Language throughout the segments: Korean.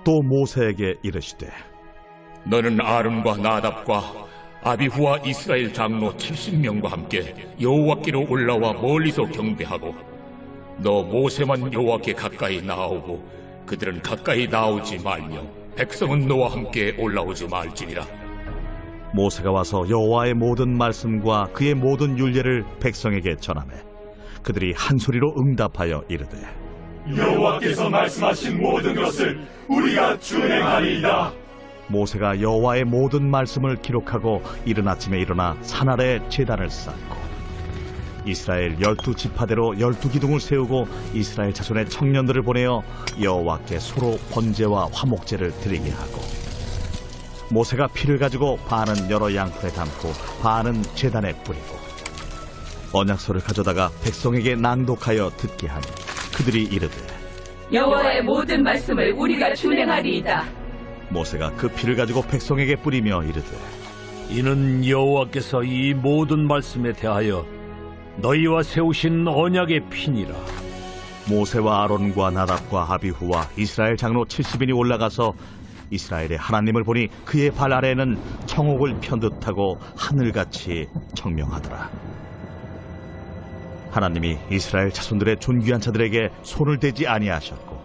또 모세에게 이르시되 너는 아론과 나답과 아비후와 이스라엘 장로 70명과 함께 여호와께로 올라와 멀리서 경배하고 너 모세만 여호와께 가까이 나아오고 그들은 가까이 나오지 말며 백성은 너와 함께 올라오지 말지니라. 모세가 와서 여호와의 모든 말씀과 그의 모든 율례를 백성에게 전하매 그들이 한 소리로 응답하여 이르되 여호와께서 말씀하신 모든 것을 우리가 준행하리이다. 모세가 여호와의 모든 말씀을 기록하고 이른 아침에 일어나 산 아래 제단을 쌓고 이스라엘 12지파대로 12기둥을 세우고 이스라엘 자손의 청년들을 보내어 여호와께 소로 번제와 화목제를 드리게 하고 모세가 피를 가지고 반은 여러 양풀에 담고 반은 제단에 뿌리고 언약서를 가져다가 백성에게 낭독하여 듣게 하니 그들이 이르되 여호와의 모든 말씀을 우리가 준행하리이다. 모세가 그 피를 가지고 백성에게 뿌리며 이르되 이는 여호와께서 이 모든 말씀에 대하여 너희와 세우신 언약의 피니라. 모세와 아론과 나답과 아비후와 이스라엘 장로 70인이 올라가서 이스라엘의 하나님을 보니 그의 발 아래에는 청옥을 편 듯하고 하늘같이 청명하더라. 하나님이 이스라엘 자손들의 존귀한 자들에게 손을 대지 아니하셨고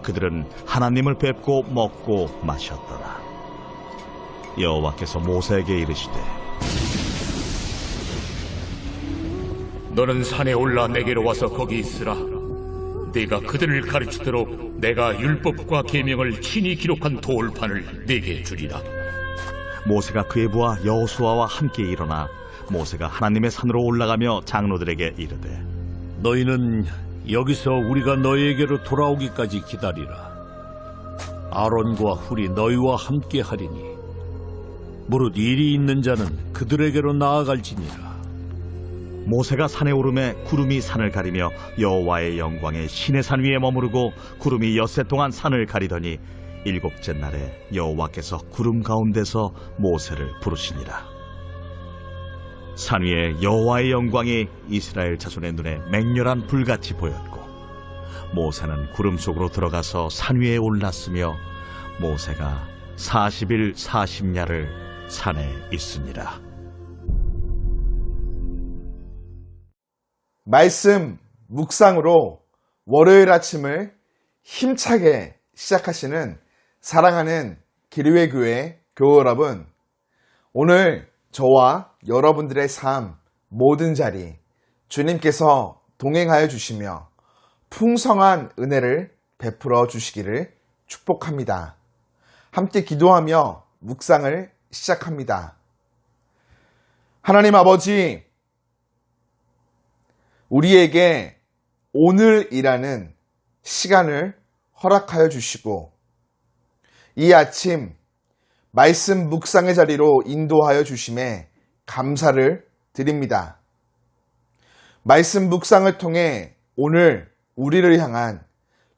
그들은 하나님을 뵙고 먹고 마셨더라. 여호와께서 모세에게 이르시되 너는 산에 올라 내게로 와서 거기 있으라. 네가 그들을 가르치도록 내가 율법과 계명을 친히 기록한 돌판을 네게 주리라. 모세가 그의 부하 여호수아와 함께 일어나 모세가 하나님의 산으로 올라가며 장로들에게 이르되 너희는 여기서 우리가 너희에게로 돌아오기까지 기다리라. 아론과 훌이 너희와 함께 하리니 무릇 일이 있는 자는 그들에게로 나아갈지니라. 모세가 산에 오르매 구름이 산을 가리며 여호와의 영광에 시내 산 위에 머무르고 구름이 엿새 동안 산을 가리더니 일곱째 날에 여호와께서 구름 가운데서 모세를 부르시니라. 산 위에 여호와의 영광이 이스라엘 자손의 눈에 맹렬한 불같이 보였고 모세는 구름 속으로 들어가서 산 위에 올랐으며 모세가 40일 40야를 산에 있으니라. 말씀 묵상으로 월요일 아침을 힘차게 시작하시는 사랑하는 기류의 교회 교우 여러분, 오늘 저와 여러분들의 삶 모든 자리 주님께서 동행하여 주시며 풍성한 은혜를 베풀어 주시기를 축복합니다. 함께 기도하며 묵상을 시작합니다. 하나님 아버지, 우리에게 오늘이라는 시간을 허락하여 주시고 이 아침 말씀 묵상의 자리로 인도하여 주심에 감사를 드립니다. 말씀 묵상을 통해 오늘 우리를 향한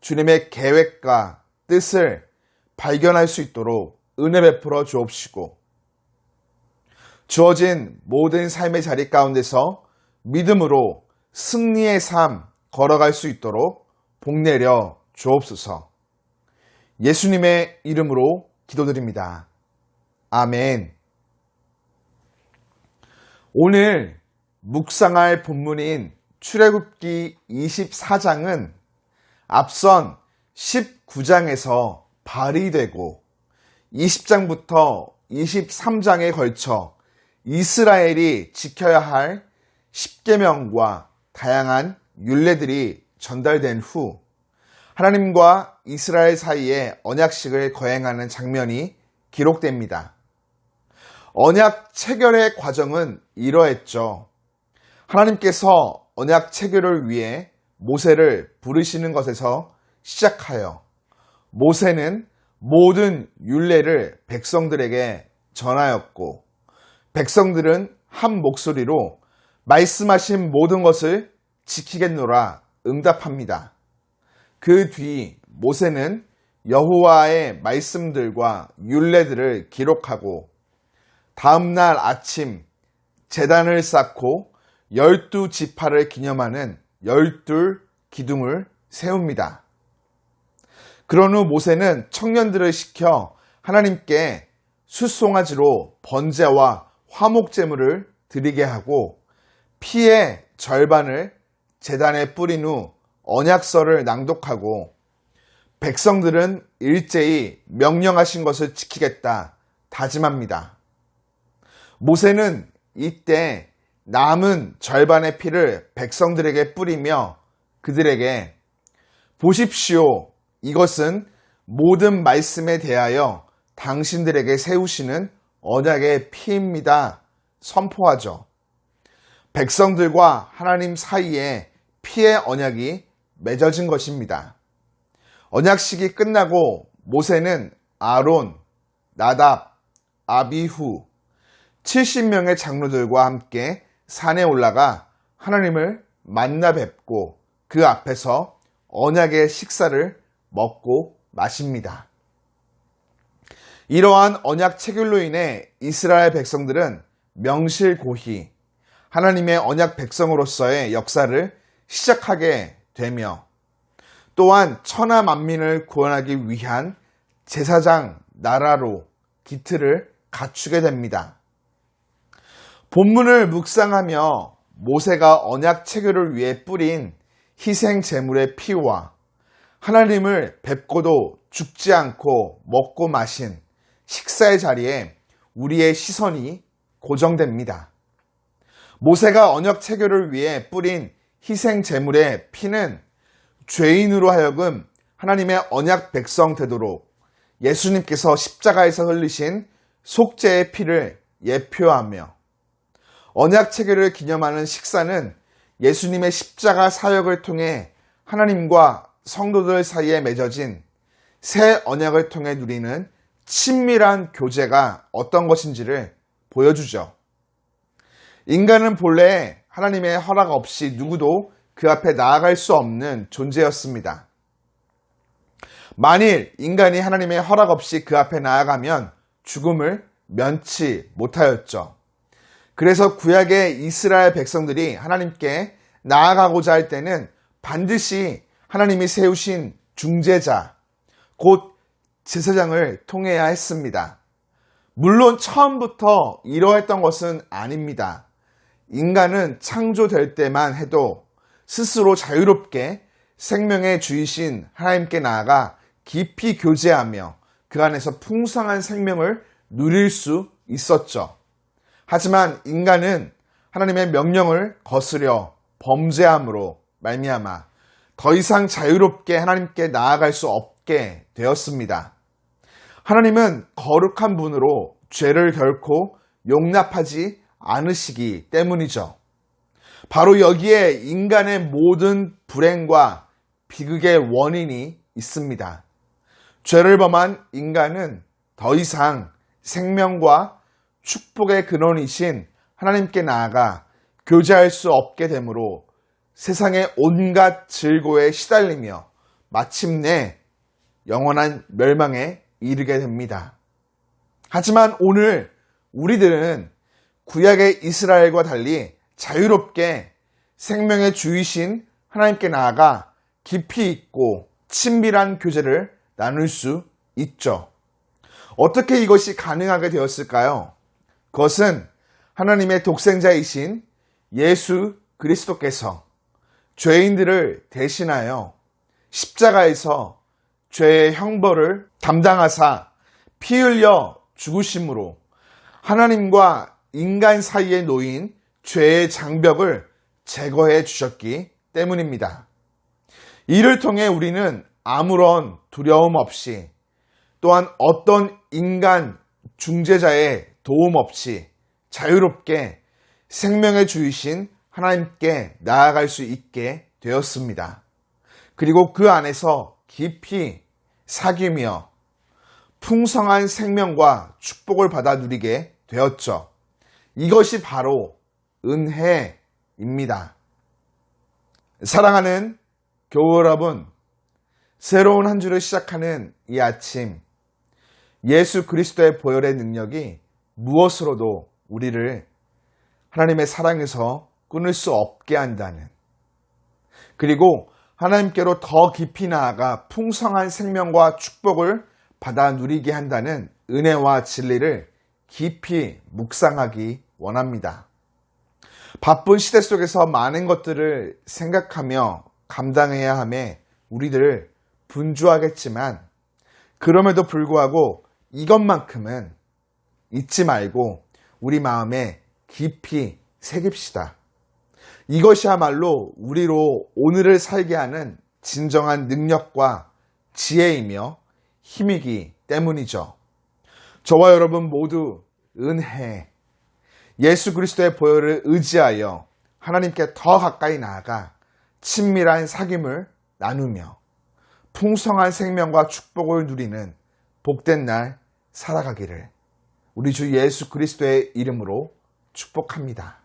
주님의 계획과 뜻을 발견할 수 있도록 은혜 베풀어 주옵시고 주어진 모든 삶의 자리 가운데서 믿음으로 승리의 삶 걸어갈 수 있도록 복내려 주옵소서. 예수님의 이름으로 기도드립니다. 아멘. 오늘 묵상할 본문인 출애굽기 24장은 앞선 19장에서 발휘되고 20장부터 23장에 걸쳐 이스라엘이 지켜야 할 10계명과 다양한 율례들이 전달된 후 하나님과 이스라엘 사이에 언약식을 거행하는 장면이 기록됩니다. 언약 체결의 과정은 이러했죠. 하나님께서 언약 체결을 위해 모세를 부르시는 것에서 시작하여 모세는 모든 율례를 백성들에게 전하였고 백성들은 한 목소리로 말씀하신 모든 것을 지키겠노라 응답합니다. 그 뒤 모세는 여호와의 말씀들과 율례들을 기록하고 다음날 아침 제단을 쌓고 12지파를 기념하는 12기둥을 세웁니다. 그런 후 모세는 청년들을 시켜 하나님께 숫송아지로 번제와 화목제물을 드리게 하고 피의 절반을 제단에 뿌린 후 언약서를 낭독하고 백성들은 일제히 명령하신 것을 지키겠다 다짐합니다. 모세는 이때 남은 절반의 피를 백성들에게 뿌리며 그들에게 보십시오. 이것은 모든 말씀에 대하여 당신들에게 세우시는 언약의 피입니다. 선포하죠. 백성들과 하나님 사이에 피의 언약이 맺어진 것입니다. 언약식이 끝나고 모세는 아론, 나답, 아비후 70명의 장로들과 함께 산에 올라가 하나님을 만나 뵙고 그 앞에서 언약의 식사를 먹고 마십니다. 이러한 언약 체결로 인해 이스라엘 백성들은 명실고히 하나님의 언약 백성으로서의 역사를 시작하게 되며 또한 천하 만민을 구원하기 위한 제사장 나라로 기틀을 갖추게 됩니다. 본문을 묵상하며 모세가 언약 체결을 위해 뿌린 희생 제물의 피와 하나님을 뵙고도 죽지 않고 먹고 마신 식사의 자리에 우리의 시선이 고정됩니다. 모세가 언약 체결을 위해 뿌린 희생 제물의 피는 죄인으로 하여금 하나님의 언약 백성 되도록 예수님께서 십자가에서 흘리신 속죄의 피를 예표하며 언약 체결을 기념하는 식사는 예수님의 십자가 사역을 통해 하나님과 성도들 사이에 맺어진 새 언약을 통해 누리는 친밀한 교제가 어떤 것인지를 보여주죠. 인간은 본래 하나님의 허락 없이 누구도 그 앞에 나아갈 수 없는 존재였습니다. 만일 인간이 하나님의 허락 없이 그 앞에 나아가면 죽음을 면치 못하였죠. 그래서 구약의 이스라엘 백성들이 하나님께 나아가고자 할 때는 반드시 하나님이 세우신 중재자, 곧 제사장을 통해야 했습니다. 물론 처음부터 이러했던 것은 아닙니다. 인간은 창조될 때만 해도 스스로 자유롭게 생명의 주이신 하나님께 나아가 깊이 교제하며 그 안에서 풍성한 생명을 누릴 수 있었죠. 하지만 인간은 하나님의 명령을 거스려 범죄함으로 말미암아 더 이상 자유롭게 하나님께 나아갈 수 없게 되었습니다. 하나님은 거룩한 분으로 죄를 결코 용납하지 않으시기 때문이죠. 바로 여기에 인간의 모든 불행과 비극의 원인이 있습니다. 죄를 범한 인간은 더 이상 생명과 축복의 근원이신 하나님께 나아가 교제할 수 없게 되므로 세상의 온갖 질고에 시달리며 마침내 영원한 멸망에 이르게 됩니다. 하지만 오늘 우리들은 구약의 이스라엘과 달리 자유롭게 생명의 주이신 하나님께 나아가 깊이 있고 친밀한 교제를 나눌 수 있죠. 어떻게 이것이 가능하게 되었을까요? 그것은 하나님의 독생자이신 예수 그리스도께서 죄인들을 대신하여 십자가에서 죄의 형벌을 담당하사 피 흘려 죽으심으로 하나님과 인간 사이에 놓인 죄의 장벽을 제거해 주셨기 때문입니다. 이를 통해 우리는 아무런 두려움 없이 또한 어떤 인간 중재자의 도움 없이 자유롭게 생명의 주이신 하나님께 나아갈 수 있게 되었습니다. 그리고 그 안에서 깊이 사귀며 풍성한 생명과 축복을 받아 누리게 되었죠. 이것이 바로 은혜입니다. 사랑하는 교우 여러분, 새로운 한 주를 시작하는 이 아침, 예수 그리스도의 보혈의 능력이 무엇으로도 우리를 하나님의 사랑에서 끊을 수 없게 한다는, 그리고 하나님께로 더 깊이 나아가 풍성한 생명과 축복을 받아 누리게 한다는 은혜와 진리를 깊이 묵상하기 원합니다. 바쁜 시대 속에서 많은 것들을 생각하며 감당해야 함에 우리들 분주하겠지만 그럼에도 불구하고 이것만큼은 잊지 말고 우리 마음에 깊이 새깁시다. 이것이야말로 우리로 오늘을 살게 하는 진정한 능력과 지혜이며 힘이기 때문이죠. 저와 여러분 모두 은혜, 예수 그리스도의 보혈을 의지하여 하나님께 더 가까이 나아가 친밀한 사귐을 나누며 풍성한 생명과 축복을 누리는 복된 날 살아가기를 우리 주 예수 그리스도의 이름으로 축복합니다.